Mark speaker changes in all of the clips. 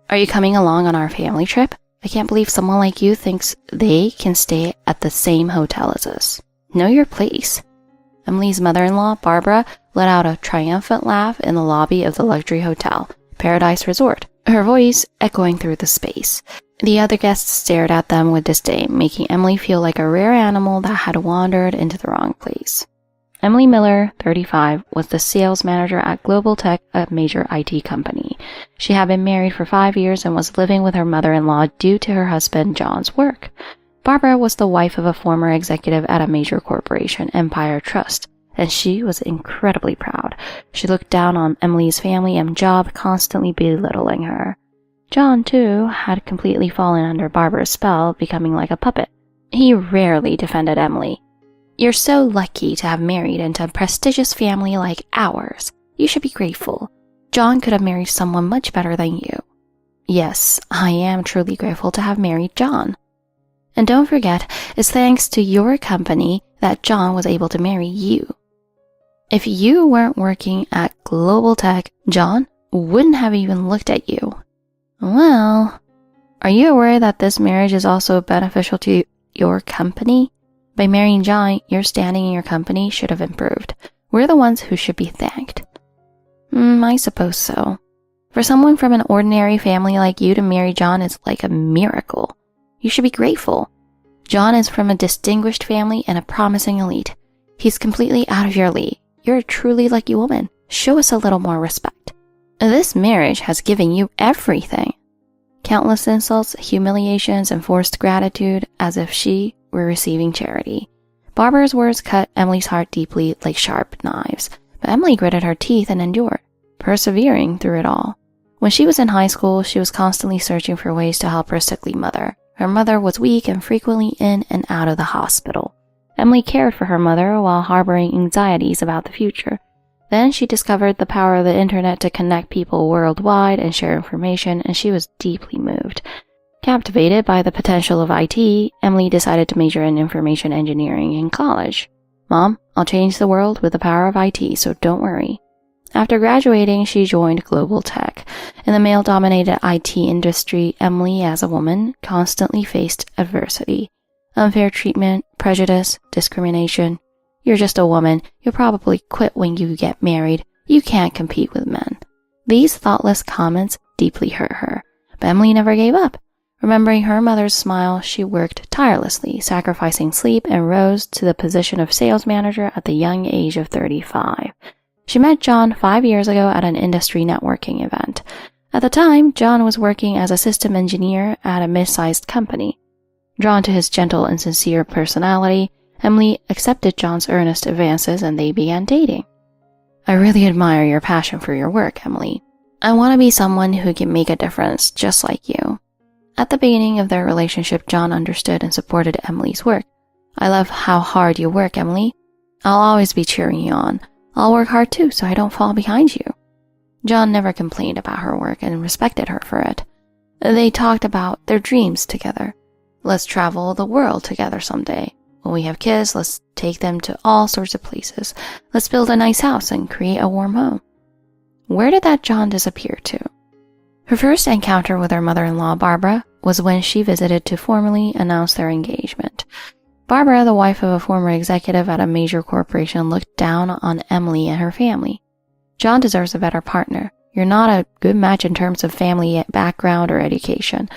Speaker 1: Are you coming along on our family trip? I can't believe someone like you thinks they can stay at the same hotel as us. Know your place." Emily's mother-in-law, Barbara, let out a triumphant laugh in the lobby of the luxury hotel, Paradise Resort, her voice echoing through the space. The other guests stared at them with disdain, making Emily feel like a rare animal that had wandered into the wrong place. Emily Miller, 35, was the sales manager at Global Tech, a major IT company. She had been married for 5 years and was living with her mother-in-law due to her husband John's work. Barbara was the wife of a former executive at a major corporation, Empire Trust, and she was incredibly proud. She looked down on Emily's family and job, constantly belittling her. John, too, had completely fallen under Barbara's spell, becoming like a puppet. He rarely defended Emily. "You're so lucky to have married into a prestigious family like ours. You should be grateful. John could have married someone much better than you." Yes, I am truly grateful to have married John. And don't forget, it's thanks to your company that John was able to marry you. If you weren't working at Global Tech, John wouldn't have even looked at you. Well, are you aware that this marriage is also beneficial to your company? By marrying John, your standing in your company should have improved. We're the ones who should be thanked. I suppose so. For someone from an ordinary family like you to marry John is like a miracle. You should be grateful. John is from a distinguished family and a promising elite. He's completely out of your league. You're a truly lucky woman. Show us a little more respect. This marriage has given you everything. Countless insults, humiliations, and forced gratitude, as if she were receiving charity. Barbara's words cut Emily's heart deeply like sharp knives, but Emily gritted her teeth and endured, persevering through it all. When she was in high school, she was constantly searching for ways to help her sickly mother. Her mother was weak and frequently in and out of the hospital. Emily cared for her mother while harboring anxieties about the future. Then she discovered the power of the internet to connect people worldwide and share information, and she was deeply moved. Captivated by the potential of IT, Emily decided to major in information engineering in college. "Mom, I'll change the world with the power of IT, so don't worry." After graduating, she joined Global Tech. In the male-dominated IT industry, Emily, as a woman, constantly faced adversity. Unfair treatment, prejudice, discrimination. "You're just a woman. You'll probably quit when you get married. You can't compete with men." These thoughtless comments deeply hurt her, but Emily never gave up. Remembering her mother's smile, she worked tirelessly, sacrificing sleep, and rose to the position of sales manager at the young age of 35. She met John 5 years ago at an industry networking event. At the time, John was working as a system engineer at a mid-sized company. Drawn to his gentle and sincere personality, Emily accepted John's earnest advances and they began dating. "I really admire your passion for your work, Emily. I want to be someone who can make a difference just like you." At the beginning of their relationship, John understood and supported Emily's work. "I love how hard you work, Emily. I'll always be cheering you on. I'll work hard too so I don't fall behind you." John never complained about her work and respected her for it. They talked about their dreams together. "Let's travel the world together someday. When we have kids, let's take them to all sorts of places. Let's build a nice house and create a warm home." Where did that John disappear to? Her first encounter with her mother-in-law, Barbara, was when she visited to formally announce their engagement. Barbara, the wife of a former executive at a major corporation, looked down on Emily and her family. "John deserves a better partner. You're not a good match in terms of family background or education.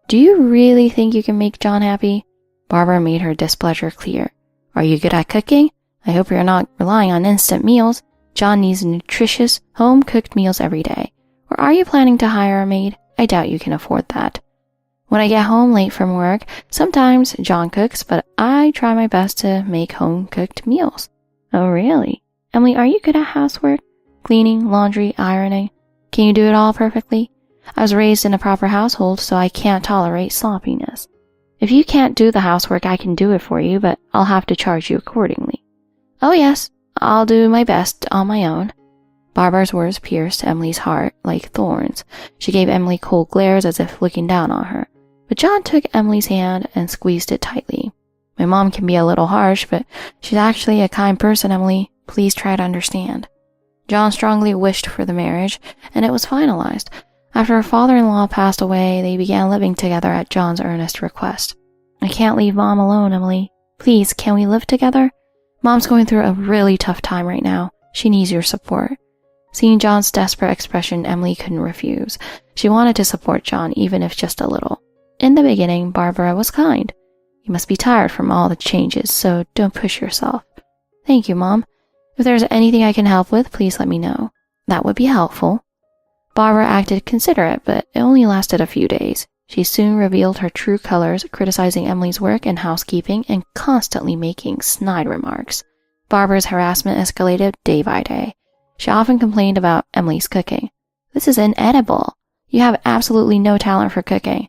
Speaker 1: Do you really think you can make John happy?" Barbara made her displeasure clear. "Are you good at cooking? I hope you're not relying on instant meals. John needs nutritious, home-cooked meals every day. Or are you planning to hire a maid? I doubt you can afford that. When I get home late from work, sometimes John cooks, but I try my best to make home-cooked meals." "Oh, really? Emily, are you good at housework? Cleaning, laundry, ironing? Can you do it all perfectly? I was raised in a proper household, so I can't tolerate sloppiness. If you can't do the housework, I can do it for you, but I'll have to charge you accordingly." "Oh yes, I'll do my best on my own." Barbara's words pierced Emily's heart like thorns. She gave Emily cold glares as if looking down on her. But John took Emily's hand and squeezed it tightly. "My mom can be a little harsh, but she's actually a kind person, Emily. Please try to understand." John strongly wished for the marriage, and it was finalized. After her father-in-law passed away, they began living together at John's earnest request. I can't leave Mom alone, Emily. Please, can we live together? Mom's going through a really tough time right now. She needs your support. Seeing John's desperate expression, Emily couldn't refuse. She wanted to support John, even if just a little. In the beginning, Barbara was kind. You must be tired from all the changes, so don't push yourself. Thank you, Mom. If there's anything I can help with, please let me know. That would be helpful. Barbara acted considerate, but it only lasted a few days. She soon revealed her true colors, criticizing Emily's work and housekeeping and constantly making snide remarks. Barbara's harassment escalated day by day. She often complained about Emily's cooking. This is inedible. You have absolutely no talent for cooking.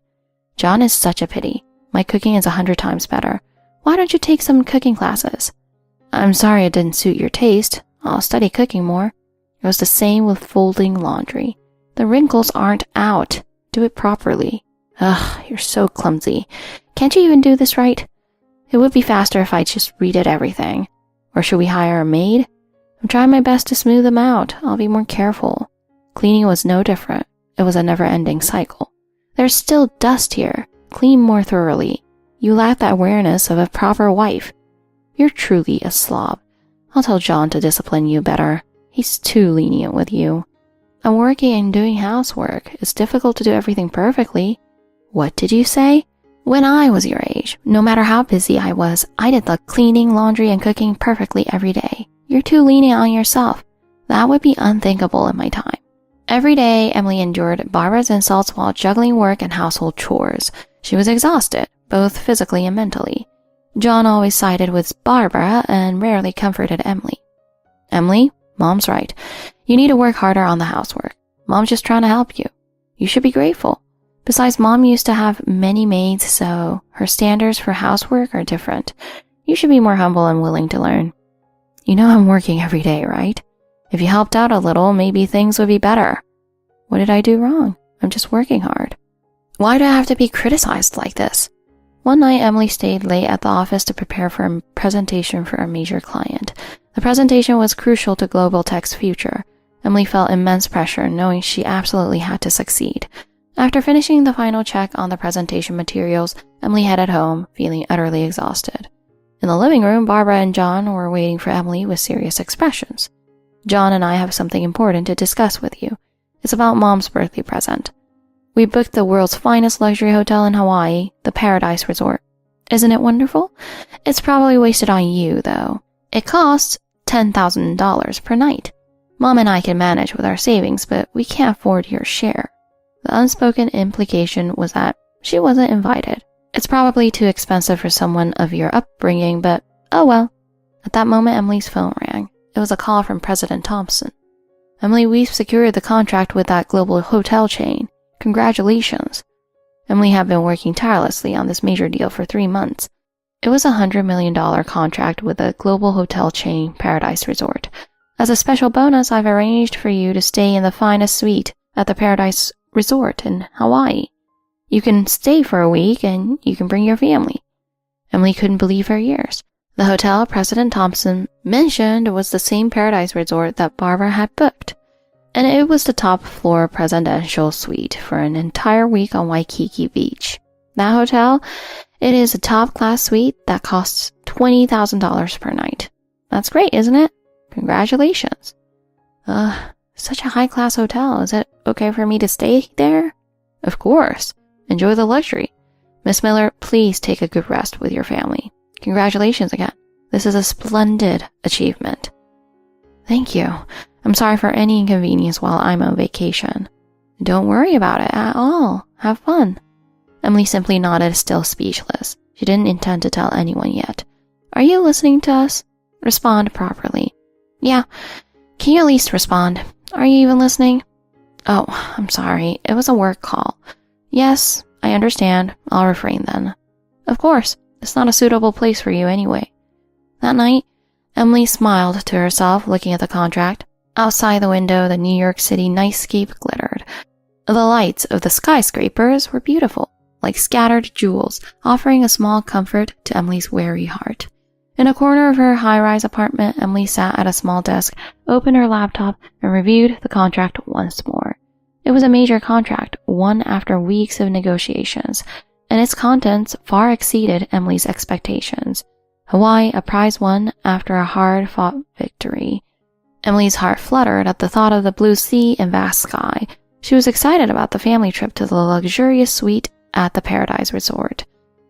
Speaker 1: John is such a pity. My cooking is 100 times better. Why don't you take some cooking classes? I'm sorry it didn't suit your taste. I'll study cooking more. It was the same with folding laundry. The wrinkles aren't out. Do it properly. Ugh, you're so clumsy. Can't you even do this right? It would be faster if I just redid everything. Or should we hire a maid? I'm trying my best to smooth them out. I'll be more careful. Cleaning was no different. It was a never-ending cycle. There's still dust here. Clean more thoroughly. You lack the awareness of a proper wife. You're truly a slob. I'll tell John to discipline you better. He's too lenient with you. I'm working and doing housework. It's difficult to do everything perfectly. What did you say? When I was your age, no matter how busy I was, I did the cleaning, laundry, and cooking perfectly every day. You're too lenient on yourself. That would be unthinkable in my time. Every day, Emily endured Barbara's insults while juggling work and household chores. She was exhausted, both physically and mentally. John always sided with Barbara and rarely comforted Emily. Emily, Mom's right. You need to work harder on the housework. Mom's just trying to help you. You should be grateful. Besides, Mom used to have many maids, so her standards for housework are different. You should be more humble and willing to learn. You know I'm working every day, right? If you helped out a little, maybe things would be better. What did I do wrong? I'm just working hard. Why do I have to be criticized like this? One night, Emily stayed late at the office to prepare for a presentation for a major client. The presentation was crucial to Global Tech's future. Emily felt immense pressure, knowing she absolutely had to succeed. After finishing the final check on the presentation materials, Emily headed home, feeling utterly exhausted. In the living room, Barbara and John were waiting for Emily with serious expressions. John and I have something important to discuss with you. It's about Mom's birthday present. We booked the world's finest luxury hotel in Hawaii, the Paradise Resort. Isn't it wonderful? It's probably wasted on you, though. It costs $10,000 per night. Mom and I can manage with our savings, but we can't afford your share. The unspoken implication was that she wasn't invited. It's probably too expensive for someone of your upbringing, but oh well. At that moment, Emily's phone rang. It was a call from President Thompson. Emily, we've secured the contract with that global hotel chain. Congratulations. Emily had been working tirelessly on this major deal for 3 months. It was a $100 million contract with a global hotel chain, Paradise Resort. As a special bonus, I've arranged for you to stay in the finest suite at the Paradise Resort in Hawaii. You can stay for a week and you can bring your family. Emily couldn't believe her ears. The hotel President Thompson mentioned was the same Paradise Resort that Barbara had booked. And it was the top floor presidential suite for an entire week on Waikiki Beach. That hotel, it is a top-class suite that costs $20,000 per night. That's great, isn't it? Congratulations. Such a high-class hotel. Is it okay for me to stay there? Of course. Enjoy the luxury. Miss Miller, please take a good rest with your family. Congratulations again. This is a splendid achievement. Thank you. I'm sorry for any inconvenience while I'm on vacation. Don't worry about it at all. Have fun. Emily simply nodded, still speechless. She didn't intend to tell anyone yet. Are you listening to us? Respond properly. Yeah. Can you at least respond? Are you even listening? Oh, I'm sorry. It was a work call. Yes, I understand. I'll refrain then. Of course. It's not a suitable place for you anyway. That night, Emily smiled to herself, looking at the contract. Outside the window, the New York City nightscape glittered. The lights of the skyscrapers were beautiful, like scattered jewels, offering a small comfort to Emily's weary heart. In a corner of her high-rise apartment, Emily sat at a small desk, opened her laptop, and reviewed the contract once more. It was a major contract, won after weeks of negotiations, and its contents far exceeded Emily's expectations. Hawaii, a prize won after a hard-fought victory. Emily's heart fluttered at the thought of the blue sea and vast sky. She was excited about the family trip to the luxurious suite at the Paradise Resort.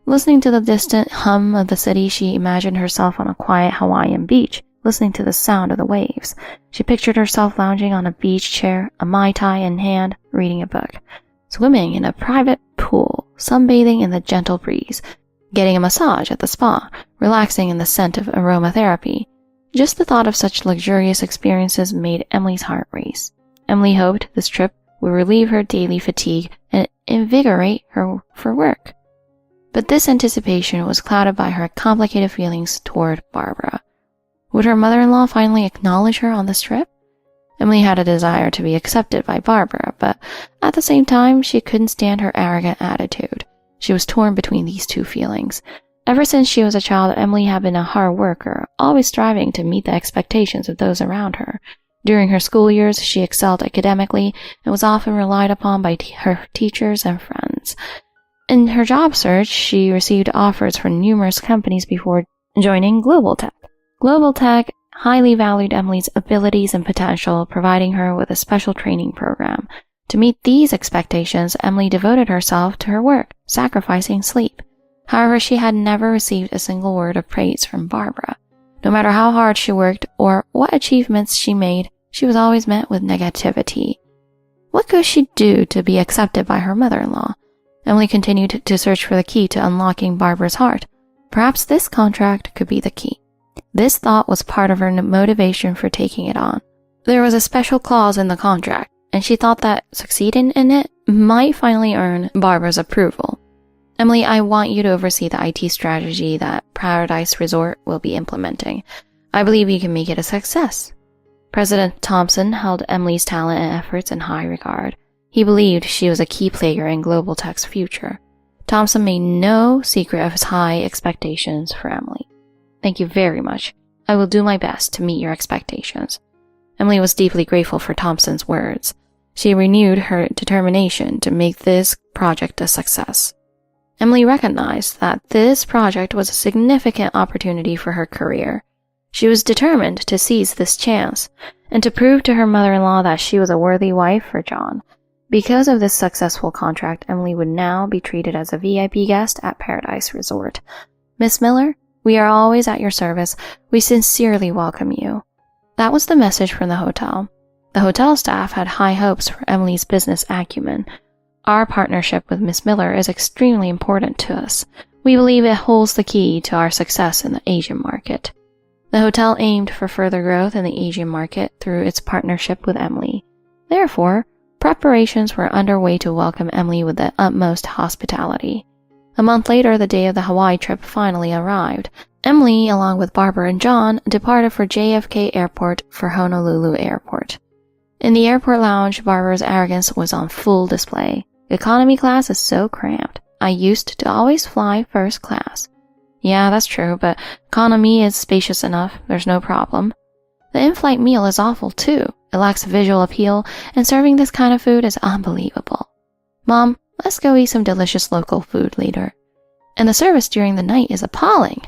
Speaker 1: Listening to the distant hum of the city, she imagined herself on a quiet Hawaiian beach, listening to the sound of the waves. She pictured herself lounging on a beach chair, a Mai Tai in hand, reading a book, swimming in a private pool, sunbathing in the gentle breeze, getting a massage at the spa, relaxing in the scent of aromatherapy. Just the thought of such luxurious experiences made Emily's heart race. Emily hoped this trip would relieve her daily fatigue and invigorate her for work. But this anticipation was clouded by her complicated feelings toward Barbara. Would her mother-in-law finally acknowledge her on this trip? Emily had a desire to be accepted by Barbara, but at the same time, she couldn't stand her arrogant attitude. She was torn between these two feelings. Ever since she was a child, Emily had been a hard worker, always striving to meet the expectations of those around her. During her school years, she excelled academically and was often relied upon by her teachers and friends. In her job search, she received offers from numerous companies before joining Global Tech. Global Tech highly valued Emily's abilities and potential, providing her with a special training program. To meet these expectations, Emily devoted herself to her work, sacrificing sleep. However, she had never received a single word of praise from Barbara. No matter how hard she worked or what achievements she made, she was always met with negativity. What could she do to be accepted by her mother-in-law? Emily continued to search for the key to unlocking Barbara's heart. Perhaps this contract could be the key. This thought was part of her motivation for taking it on. There was a special clause in the contract, and she thought that succeeding in it might finally earn Barbara's approval. Emily, I want you to oversee the IT strategy that Paradise Resort will be implementing. I believe you can make it a success. President Thompson held Emily's talent and efforts in high regard. He believed she was a key player in Global Tech's future. Thompson made no secret of his high expectations for Emily. Thank you very much. I will do my best to meet your expectations. Emily was deeply grateful for Thompson's words. She renewed her determination to make this project a success. Emily recognized that this project was a significant opportunity for her career. She was determined to seize this chance and to prove to her mother-in-law that she was a worthy wife for John. Because of this successful contract, Emily would now be treated as a VIP guest at Paradise Resort. Miss Miller, we are always at your service. We sincerely welcome you. That was the message from the hotel. The hotel staff had high hopes for Emily's business acumen. Our partnership with Miss Miller is extremely important to us. We believe it holds the key to our success in the Asian market. The hotel aimed for further growth in the Asian market through its partnership with Emily. Therefore, preparations were underway to welcome Emily with the utmost hospitality. A month later, the day of the Hawaii trip finally arrived. Emily, along with Barbara and John, departed for JFK Airport for Honolulu Airport. In the airport lounge, Barbara's arrogance was on full display. Economy class is so cramped. I used to always fly first class. Yeah, that's true, but economy is spacious enough. There's no problem. The in-flight meal is awful too. It lacks visual appeal, and serving this kind of food is unbelievable. Mom, let's go eat some delicious local food later. And the service during the night is appalling.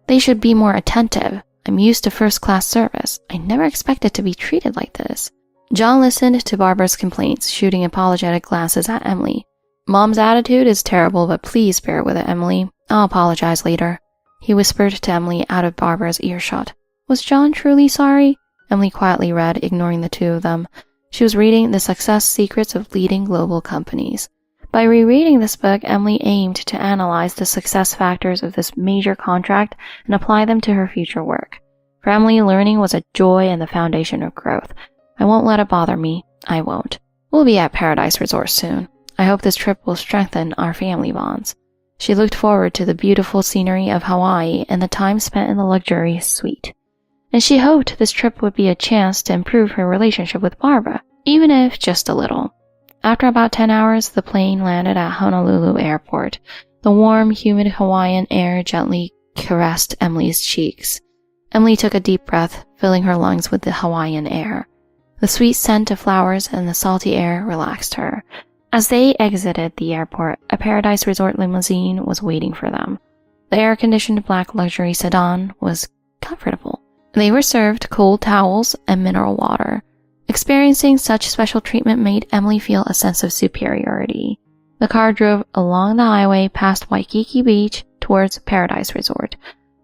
Speaker 1: They should be more attentive. I'm used to first-class service. I never expected to be treated like this. John listened to Barbara's complaints, shooting apologetic glances at Emily. Mom's attitude is terrible, but please bear with it, Emily. I'll apologize later. He whispered to Emily out of Barbara's earshot. Was John truly sorry? Emily quietly read, ignoring the two of them. She was reading The Success Secrets of Leading Global Companies. By rereading this book, Emily aimed to analyze the success factors of this major contract and apply them to her future work. For Emily, learning was a joy and the foundation of growth. I won't let it bother me. I won't. We'll be at Paradise Resort soon. I hope this trip will strengthen our family bonds. She looked forward to the beautiful scenery of Hawaii and the time spent in the luxurious suite. And she hoped this trip would be a chance to improve her relationship with Barbara, even if just a little. After about 10 hours, the plane landed at Honolulu Airport. The warm, humid Hawaiian air gently caressed Emily's cheeks. Emily took a deep breath, filling her lungs with the Hawaiian air. The sweet scent of flowers and the salty air relaxed her. As they exited the airport, a Paradise Resort limousine was waiting for them. The air-conditioned black luxury sedan was comfortable. They were served cold towels and mineral water. Experiencing such special treatment made Emily feel a sense of superiority. The car drove along the highway past Waikiki Beach towards Paradise Resort.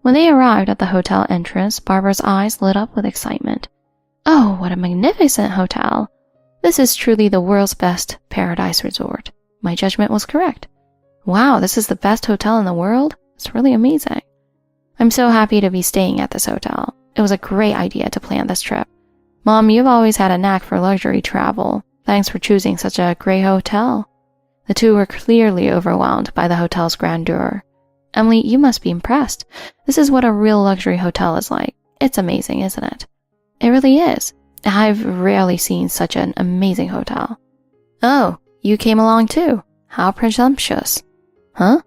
Speaker 1: When they arrived at the hotel entrance, Barbara's eyes lit up with excitement. Oh, what a magnificent hotel! This is truly the world's best Paradise Resort. My judgment was correct. Wow, this is the best hotel in the world? It's really amazing. I'm so happy to be staying at this hotel. It was a great idea to plan this trip. Mom, you've always had a knack for luxury travel. Thanks for choosing such a great hotel. The two were clearly overwhelmed by the hotel's grandeur. Emily, you must be impressed. This is what a real luxury hotel is like. It's amazing, isn't it? It really is. I've rarely seen such an amazing hotel. Oh, you came along too. How presumptuous. Huh?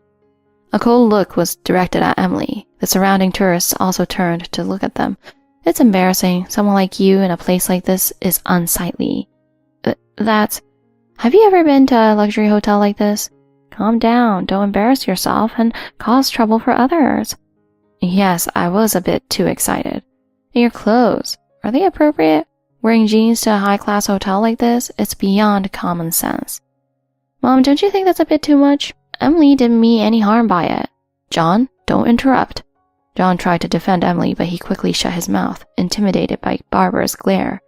Speaker 1: A cold look was directed at Emily. The surrounding tourists also turned to look at them. It's embarrassing. Someone like you in a place like this is unsightly. Have you ever been to a luxury hotel like this? Calm down. Don't embarrass yourself and cause trouble for others. Yes, I was a bit too excited. And your clothes, are they appropriate? Wearing jeans to a high-class hotel like this, it's beyond common sense. Mom, don't you think that's a bit too much? Emily didn't mean any harm by it. John, don't interrupt. John tried to defend Emily, but he quickly shut his mouth, intimidated by Barbara's glare.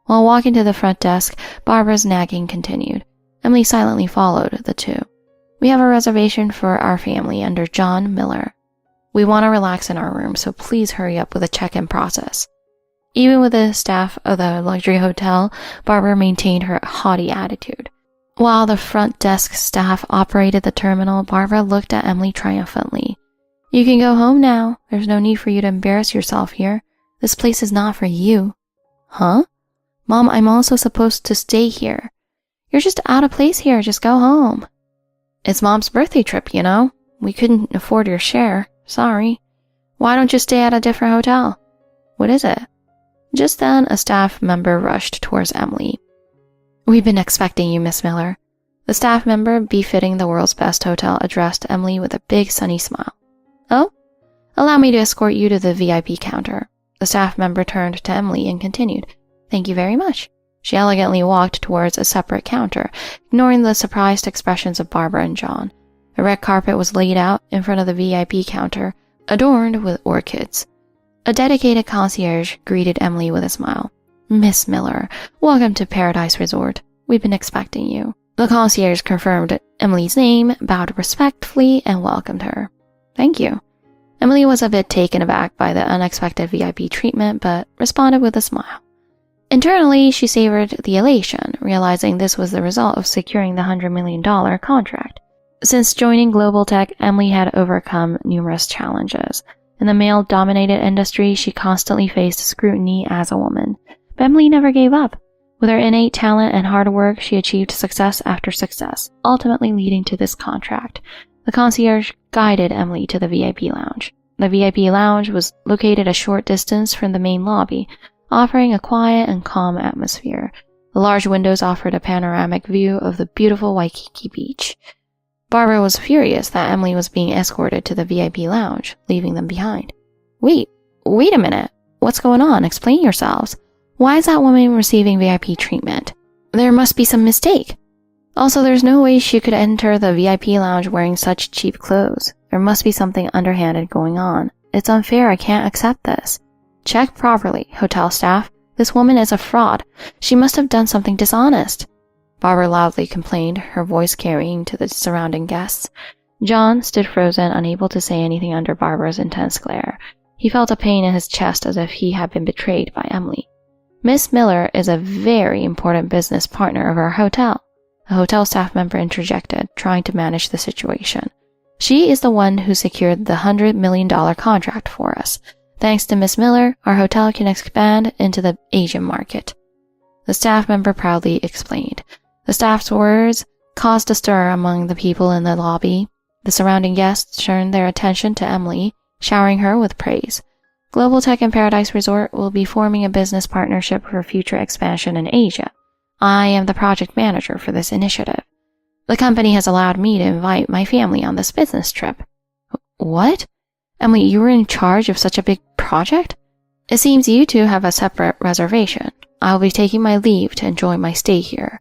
Speaker 1: While walking to the front desk, Barbara's nagging continued. Emily silently followed the two. We have a reservation for our family under John Miller. We want to relax in our room, so please hurry up with the check-in process. Even with the staff of the luxury hotel, Barbara maintained her haughty attitude. While the front desk staff operated the terminal, Barbara looked at Emily triumphantly. You can go home now. There's no need for you to embarrass yourself here. This place is not for you. Huh? Mom, I'm also supposed to stay here. You're just out of place here. Just go home. It's Mom's birthday trip, you know. We couldn't afford your share. Sorry. Why don't you stay at a different hotel? What is it? Just then, a staff member rushed towards Emily. We've been expecting you, Miss Miller. The staff member, befitting the world's best hotel, addressed Emily with a big sunny smile. Oh? Allow me to escort you to the VIP counter. The staff member turned to Emily and continued. Thank you very much. She elegantly walked towards a separate counter, ignoring the surprised expressions of Barbara and John. A red carpet was laid out in front of the VIP counter, adorned with orchids. A dedicated concierge greeted Emily with a smile. Miss Miller, welcome to Paradise Resort. We've been expecting you. The concierge confirmed Emily's name, bowed respectfully, and welcomed her. Thank you. Emily was a bit taken aback by the unexpected VIP treatment, but responded with a smile. Internally, she savored the elation, realizing this was the result of securing the $100 million contract. Since joining Global Tech, Emily had overcome numerous challenges. In the male-dominated industry, she constantly faced scrutiny as a woman. But Emily never gave up. With her innate talent and hard work, she achieved success after success, ultimately leading to this contract. The concierge guided Emily to the VIP lounge. The VIP lounge was located a short distance from the main lobby, offering a quiet and calm atmosphere. The large windows offered a panoramic view of the beautiful Waikiki Beach. Barbara was furious that Emily was being escorted to the VIP lounge, leaving them behind. Wait a minute. What's going on? Explain yourselves. Why is that woman receiving VIP treatment? There must be some mistake. Also, there's no way she could enter the VIP lounge wearing such cheap clothes. There must be something underhanded going on. It's unfair. I can't accept this. Check properly, hotel staff. This woman is a fraud. She must have done something dishonest. Barbara loudly complained, her voice carrying to the surrounding guests. John stood frozen, unable to say anything under Barbara's intense glare. He felt a pain in his chest as if he had been betrayed by Emily. Miss Miller is a very important business partner of our hotel. A hotel staff member interjected, trying to manage the situation. She is the one who secured the $100 million contract for us. Thanks to Miss Miller, our hotel can expand into the Asian market. The staff member proudly explained. The staff's words caused a stir among the people in the lobby. The surrounding guests turned their attention to Emily, showering her with praise. Global Tech and Paradise Resort will be forming a business partnership for future expansion in Asia. I am the project manager for this initiative. The company has allowed me to invite my family on this business trip." "What? Emily, you were in charge of such a big project?" "It seems you two have a separate reservation. I will be taking my leave to enjoy my stay here."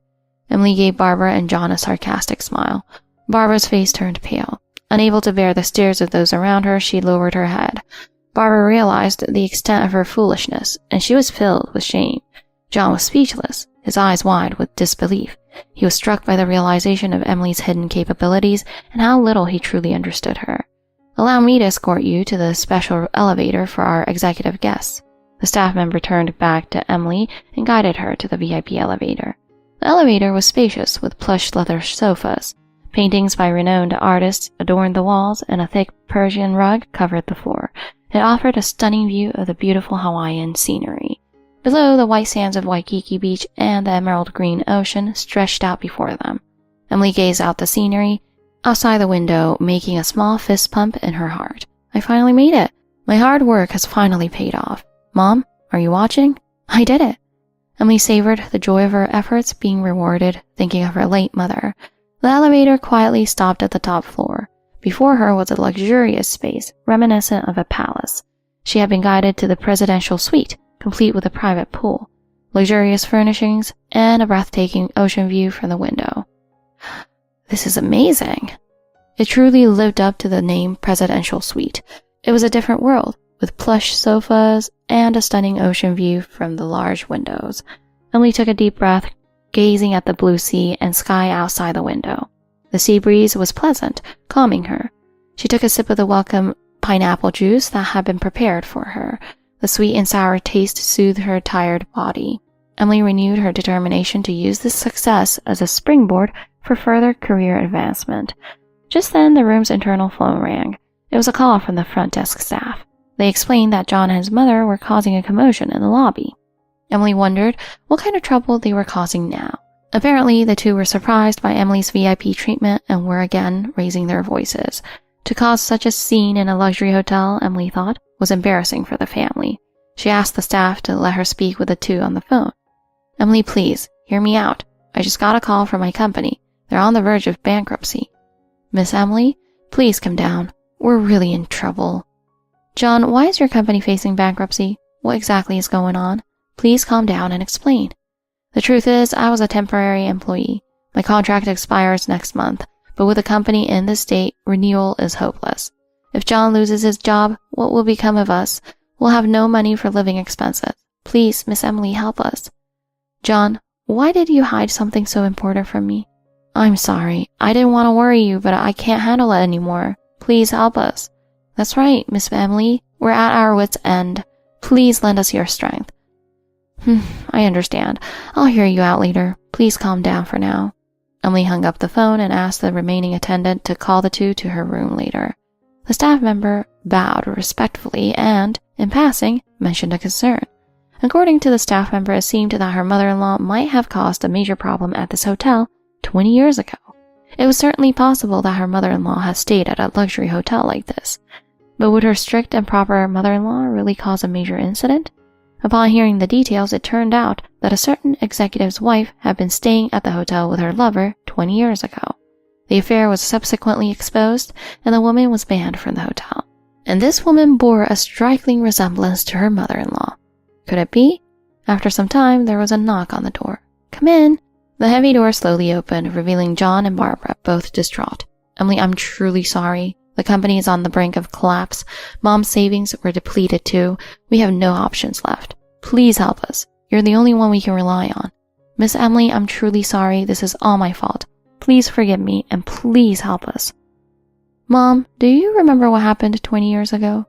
Speaker 1: Emily gave Barbara and John a sarcastic smile. Barbara's face turned pale. Unable to bear the stares of those around her, she lowered her head. Barbara realized the extent of her foolishness, and she was filled with shame. John was speechless, his eyes wide with disbelief. He was struck by the realization of Emily's hidden capabilities and how little he truly understood her. "Allow me to escort you to the special elevator for our executive guests." The staff member turned back to Emily and guided her to the VIP elevator. The elevator was spacious with plush leather sofas. Paintings by renowned artists adorned the walls, and a thick Persian rug covered the floor. It offered a stunning view of the beautiful Hawaiian scenery. Below, the white sands of Waikiki Beach and the emerald green ocean stretched out before them. Emily gazed out the scenery outside the window, making a small fist pump in her heart. "I finally made it. My hard work has finally paid off. Mom, are you watching? I did it." Emily savored the joy of her efforts being rewarded, thinking of her late mother. The elevator quietly stopped at the top floor. Before her was a luxurious space, reminiscent of a palace. She had been guided to the presidential suite, complete with a private pool, luxurious furnishings, and a breathtaking ocean view from the window. "This is amazing." It truly lived up to the name Presidential Suite. It was a different world, with plush sofas and a stunning ocean view from the large windows. Emily took a deep breath, gazing at the blue sea and sky outside the window. The sea breeze was pleasant, calming her. She took a sip of the welcome pineapple juice that had been prepared for her. The sweet and sour taste soothed her tired body. Emily renewed her determination to use this success as a springboard for further career advancement. Just then, the room's internal phone rang. It was a call from the front desk staff. They explained that John and his mother were causing a commotion in the lobby. Emily wondered what kind of trouble they were causing now. Apparently, the two were surprised by Emily's VIP treatment and were again raising their voices. To cause such a scene in a luxury hotel, Emily thought, was embarrassing for the family. She asked the staff to let her speak with the two on the phone. "Emily, please, hear me out. I just got a call from my company. They're on the verge of bankruptcy." "Miss Emily, please come down. We're really in trouble." "John, why is your company facing bankruptcy? What exactly is going on? Please calm down and explain." "The truth is, I was a temporary employee. My contract expires next month, but with a company in this state, renewal is hopeless. If John loses his job, what will become of us? We'll have no money for living expenses. Please, Miss Emily, help us." "John, why did you hide something so important from me?" "I'm sorry. I didn't want to worry you, but I can't handle it anymore. Please help us." "That's right, Miss Emily. We're at our wits' end. Please lend us your strength." "I understand. I'll hear you out later. Please calm down for now." Emily hung up the phone and asked the remaining attendant to call the two to her room later. The staff member bowed respectfully and, in passing, mentioned a concern. According to the staff member, it seemed that her mother-in-law might have caused a major problem at this hotel 20 years ago. It was certainly possible that her mother-in-law had stayed at a luxury hotel like this. But would her strict and proper mother-in-law really cause a major incident? Upon hearing the details, it turned out that a certain executive's wife had been staying at the hotel with her lover 20 years ago. The affair was subsequently exposed, and the woman was banned from the hotel. And this woman bore a striking resemblance to her mother-in-law. Could it be? After some time, there was a knock on the door. "Come in." The heavy door slowly opened, revealing John and Barbara, both distraught. "Emily, I'm truly sorry. The company is on the brink of collapse. Mom's savings were depleted too. We have no options left. Please help us. You're the only one we can rely on. Miss Emily, I'm truly sorry. This is all my fault. Please forgive me and please help us." "Mom, do you remember what happened 20 years ago?"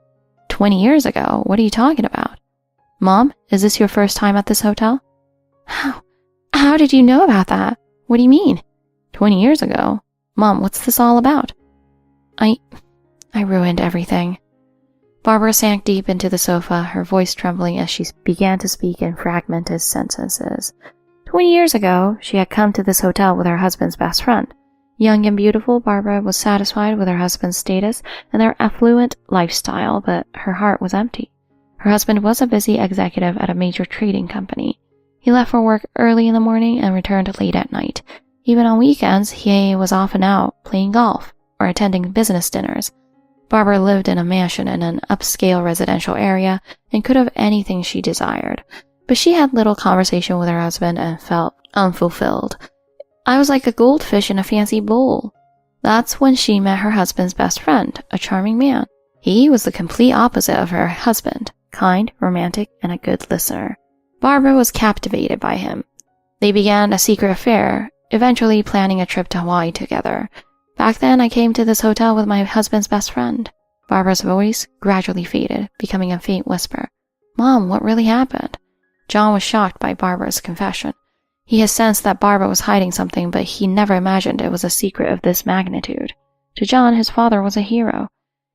Speaker 1: 20 years ago? What are you talking about?" "Mom, is this your first time at this hotel?" How did you know about that? What do you mean? 20 years ago? Mom, what's this all about?" I ruined everything." Barbara sank deep into the sofa, her voice trembling as she began to speak in fragmented sentences. 20 years ago, she had come to this hotel with her husband's best friend. Young and beautiful, Barbara was satisfied with her husband's status and their affluent lifestyle, but her heart was empty. Her husband was a busy executive at a major trading company. He left for work early in the morning and returned late at night. Even on weekends, he was often out playing golf or attending business dinners. Barbara lived in a mansion in an upscale residential area and could have anything she desired. But she had little conversation with her husband and felt unfulfilled. I was like a goldfish in a fancy bowl. That's when she met her husband's best friend, a charming man. He was the complete opposite of her husband, kind, romantic, and a good listener. Barbara was captivated by him. They began a secret affair, eventually planning a trip to Hawaii together. Back then, I came to this hotel with my husband's best friend. Barbara's voice gradually faded, becoming a faint whisper. Mom, what really happened? John was shocked by Barbara's confession. He had sensed that Barbara was hiding something, but he never imagined it was a secret of this magnitude. To John, his father was a hero.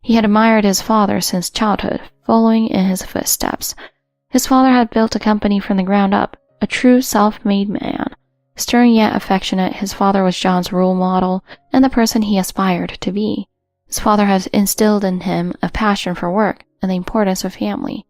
Speaker 1: He had admired his father since childhood, following in his footsteps. His father had built a company from the ground up, a true self-made man. Stern yet affectionate, his father was John's role model and the person he aspired to be. His father had instilled in him a passion for work and the importance of family.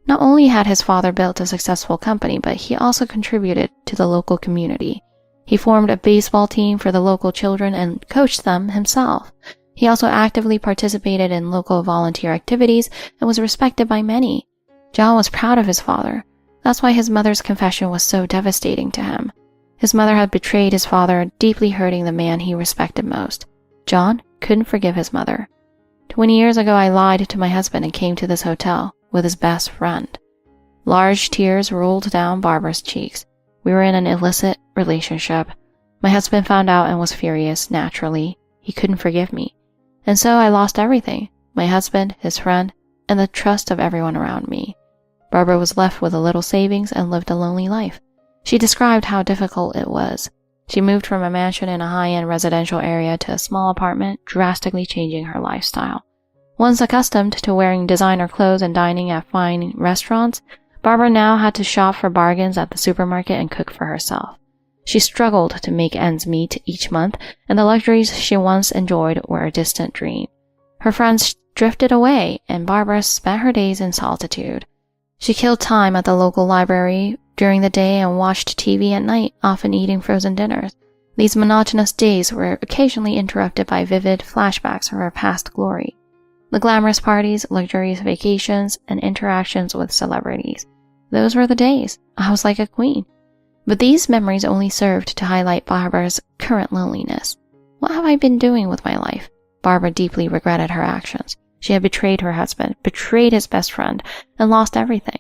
Speaker 1: Not only had his father built a successful company, but he also contributed to the local community. He formed a baseball team for the local children and coached them himself. He also actively participated in local volunteer activities and was respected by many. John was proud of his father. That's why his mother's confession was so devastating to him. His mother had betrayed his father, deeply hurting the man he respected most. John couldn't forgive his mother. 20 years ago, I lied to my husband and came to this hotel with his best friend. Large tears rolled down Barbara's cheeks. We were in an illicit relationship. My husband found out and was furious, naturally. He couldn't forgive me. And so I lost everything. My husband, his friend, and the trust of everyone around me. Barbara was left with a little savings and lived a lonely life. She described how difficult it was. She moved from a mansion in a high-end residential area to a small apartment, drastically changing her lifestyle. Once accustomed to wearing designer clothes and dining at fine restaurants, Barbara now had to shop for bargains at the supermarket and cook for herself. She struggled to make ends meet each month, and the luxuries she once enjoyed were a distant dream. Her friends drifted away, and Barbara spent her days in solitude. She killed time at the local library during the day and watched TV at night, often eating frozen dinners. These monotonous days were occasionally interrupted by vivid flashbacks of her past glory. The glamorous parties, luxurious vacations, and interactions with celebrities. Those were the days. I was like a queen. But these memories only served to highlight Barbara's current loneliness. What have I been doing with my life? Barbara deeply regretted her actions. She had betrayed her husband, betrayed his best friend, and lost everything.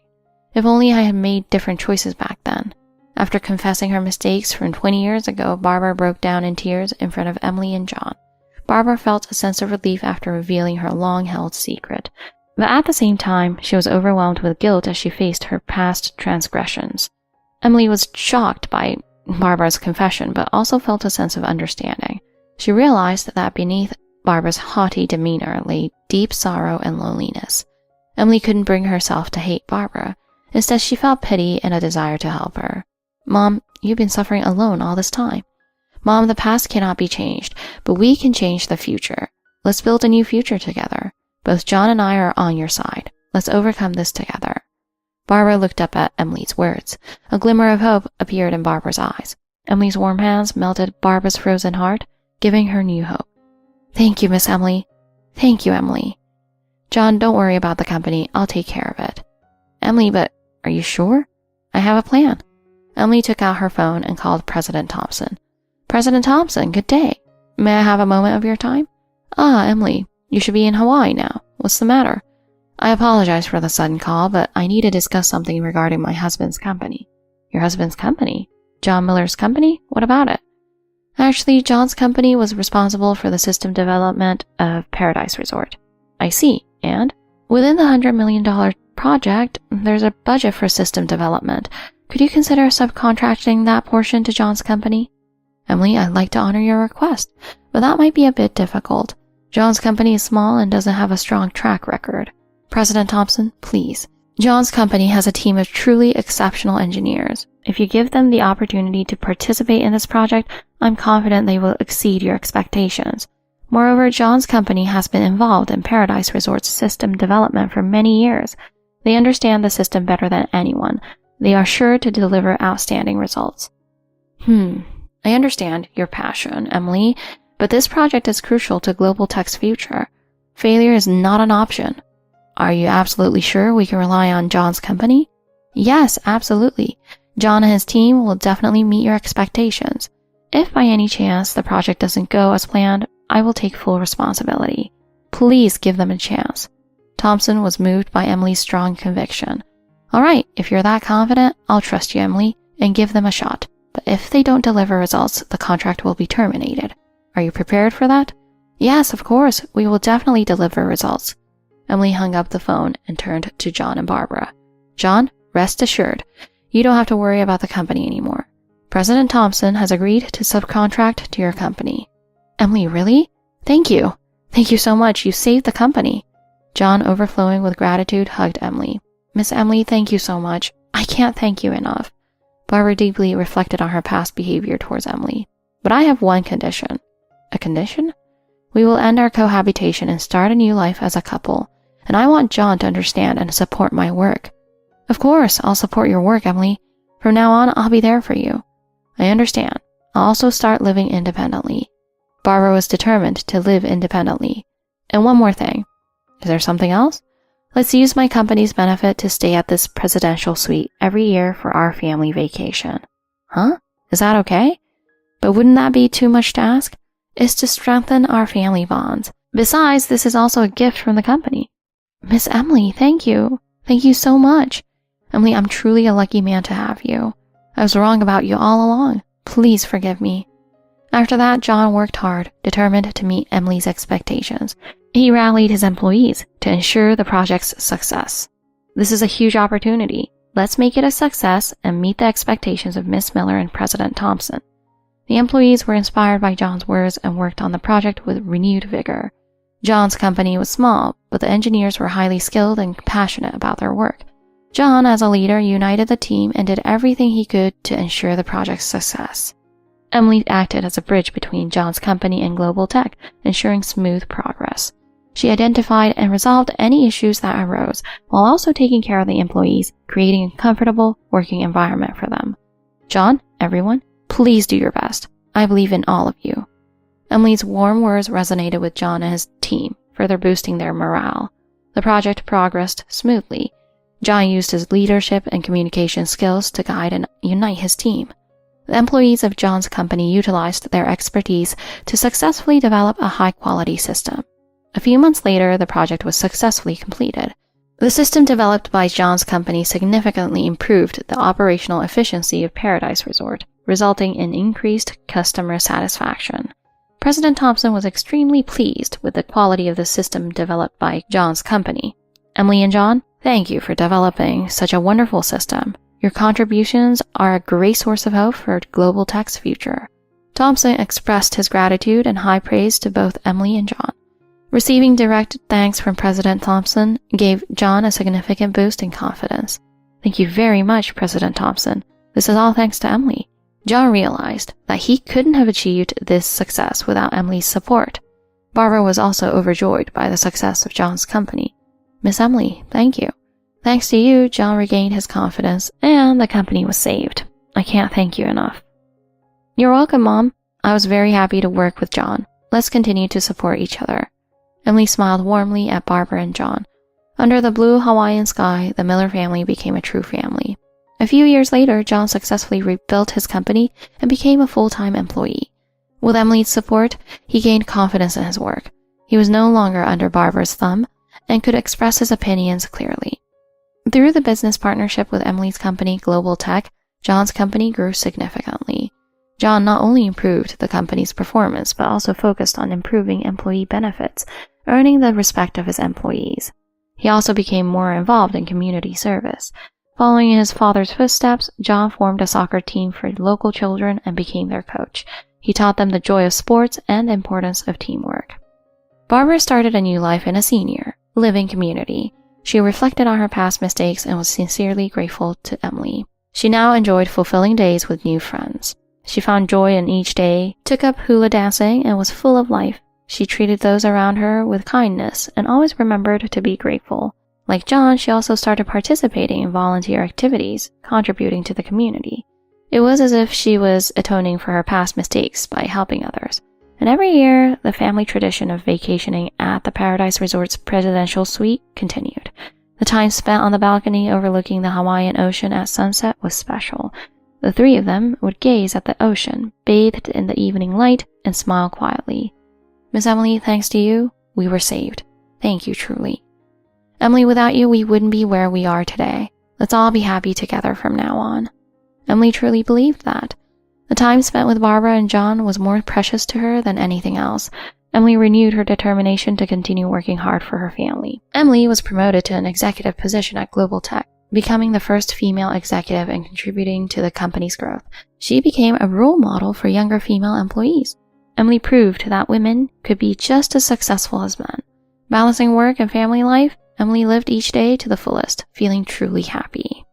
Speaker 1: If only I had made different choices back then. After confessing her mistakes from 20 years ago, Barbara broke down in tears in front of Emily and John. Barbara felt a sense of relief after revealing her long-held secret. But at the same time, she was overwhelmed with guilt as she faced her past transgressions. Emily was shocked by Barbara's confession, but also felt a sense of understanding. She realized that beneath Barbara's haughty demeanor lay deep sorrow and loneliness. Emily couldn't bring herself to hate Barbara. Instead, she felt pity and a desire to help her. Mom, you've been suffering alone all this time. Mom, the past cannot be changed, but we can change the future. Let's build a new future together. Both John and I are on your side. Let's overcome this together. Barbara looked up at Emily's words. A glimmer of hope appeared in Barbara's eyes. Emily's warm hands melted Barbara's frozen heart, giving her new hope. Thank you, Miss Emily. Thank you, Emily. John, don't worry about the company. I'll take care of it. Emily, but are you sure? I have a plan. Emily took out her phone and called President Thompson. President Thompson, good day. May I have a moment of your time? Ah, Emily, you should be in Hawaii now. What's the matter? I apologize for the sudden call, but I need to discuss something regarding my husband's company. Your husband's company? John Miller's company? What about it? Actually, John's company was responsible for the system development of Paradise Resort. I see. And? Within the $100 million project, there's a budget for system development. Could you consider subcontracting that portion to John's company? Emily, I'd like to honor your request, but that might be a bit difficult. John's company is small and doesn't have a strong track record. President Thompson, please. John's company has a team of truly exceptional engineers. If you give them the opportunity to participate in this project, I'm confident they will exceed your expectations. Moreover, John's company has been involved in Paradise Resort's system development for many years. They understand the system better than anyone. They are sure to deliver outstanding results. I understand your passion, Emily, but this project is crucial to Global Tech's future. Failure is not an option. Are you absolutely sure we can rely on John's company? Yes, absolutely. John and his team will definitely meet your expectations. If by any chance the project doesn't go as planned, I will take full responsibility. Please give them a chance. Thompson was moved by Emily's strong conviction. All right, if you're that confident, I'll trust you, Emily, and give them a shot. But if they don't deliver results, the contract will be terminated. Are you prepared for that? Yes, of course. We will definitely deliver results. Emily hung up the phone and turned to John and Barbara. John, rest assured, you don't have to worry about the company anymore. President Thompson has agreed to subcontract to your company. Emily, really? Thank you. Thank you so much. You saved the company. John, overflowing with gratitude, hugged Emily. Miss Emily, thank you so much. I can't thank you enough. Barbara deeply reflected on her past behavior towards Emily. But I have one condition. A condition? We will end our cohabitation and start a new life as a couple, and I want John to understand and support my work. Of course, I'll support your work, Emily. From now on, I'll be there for you. I understand. I'll also start living independently. Barbara was determined to live independently. And one more thing. Is there something else? Let's use my company's benefit to stay at this presidential suite every year for our family vacation. Huh? Is that okay? But wouldn't that be too much to ask? It's to strengthen our family bonds. Besides, this is also a gift from the company. Miss Emily, thank you. Thank you so much. Emily, I'm truly a lucky man to have you. I was wrong about you all along. Please forgive me. After that, John worked hard, determined to meet Emily's expectations. He rallied his employees to ensure the project's success. This is a huge opportunity. Let's make it a success and meet the expectations of Miss Miller and President Thompson. The employees were inspired by John's words and worked on the project with renewed vigor. John's company was small, but the engineers were highly skilled and passionate about their work. John, as a leader, united the team and did everything he could to ensure the project's success. Emily acted as a bridge between John's company and Global Tech, ensuring smooth progress. She identified and resolved any issues that arose, while also taking care of the employees, creating a comfortable working environment for them. John, everyone, please do your best. I believe in all of you. Emily's warm words resonated with John and his team, further boosting their morale. The project progressed smoothly. John used his leadership and communication skills to guide and unite his team. The employees of John's company utilized their expertise to successfully develop a high-quality system. A few months later, the project was successfully completed. The system developed by John's company significantly improved the operational efficiency of Paradise Resort, resulting in increased customer satisfaction. President Thompson was extremely pleased with the quality of the system developed by John's company. Emily and John, thank you for developing such a wonderful system. Your contributions are a great source of hope for Global Tech's future. Thompson expressed his gratitude and high praise to both Emily and John. Receiving direct thanks from President Thompson gave John a significant boost in confidence. Thank you very much, President Thompson. This is all thanks to Emily. John realized that he couldn't have achieved this success without Emily's support. Barbara was also overjoyed by the success of John's company. Miss Emily, thank you. Thanks to you, John regained his confidence, and the company was saved. I can't thank you enough. You're welcome, Mom. I was very happy to work with John. Let's continue to support each other. Emily smiled warmly at Barbara and John. Under the blue Hawaiian sky, the Miller family became a true family. A few years later, John successfully rebuilt his company and became a full-time employee. With Emily's support, he gained confidence in his work. He was no longer under Barbara's thumb and could express his opinions clearly. Through the business partnership with Emily's company, Global Tech, John's company grew significantly. John not only improved the company's performance, but also focused on improving employee benefits, earning the respect of his employees. He also became more involved in community service. Following in his father's footsteps, John formed a soccer team for local children and became their coach. He taught them the joy of sports and the importance of teamwork. Barbara started a new life in a senior living community. She reflected on her past mistakes and was sincerely grateful to Emily. She now enjoyed fulfilling days with new friends. She found joy in each day, took up hula dancing, and was full of life. She treated those around her with kindness and always remembered to be grateful. Like John, she also started participating in volunteer activities, contributing to the community. It was as if she was atoning for her past mistakes by helping others. And every year, the family tradition of vacationing at the Paradise Resort's presidential suite continued. The time spent on the balcony overlooking the Hawaiian Ocean at sunset was special. The three of them would gaze at the ocean, bathed in the evening light, and smile quietly. "Miss Emily, thanks to you, we were saved. Thank you truly. Emily, without you, we wouldn't be where we are today. Let's all be happy together from now on." Emily truly believed that. The time spent with Barbara and John was more precious to her than anything else. Emily renewed her determination to continue working hard for her family. Emily was promoted to an executive position at Global Tech, becoming the first female executive and contributing to the company's growth. She became a role model for younger female employees. Emily proved that women could be just as successful as men. Balancing work and family life, Emily lived each day to the fullest, feeling truly happy.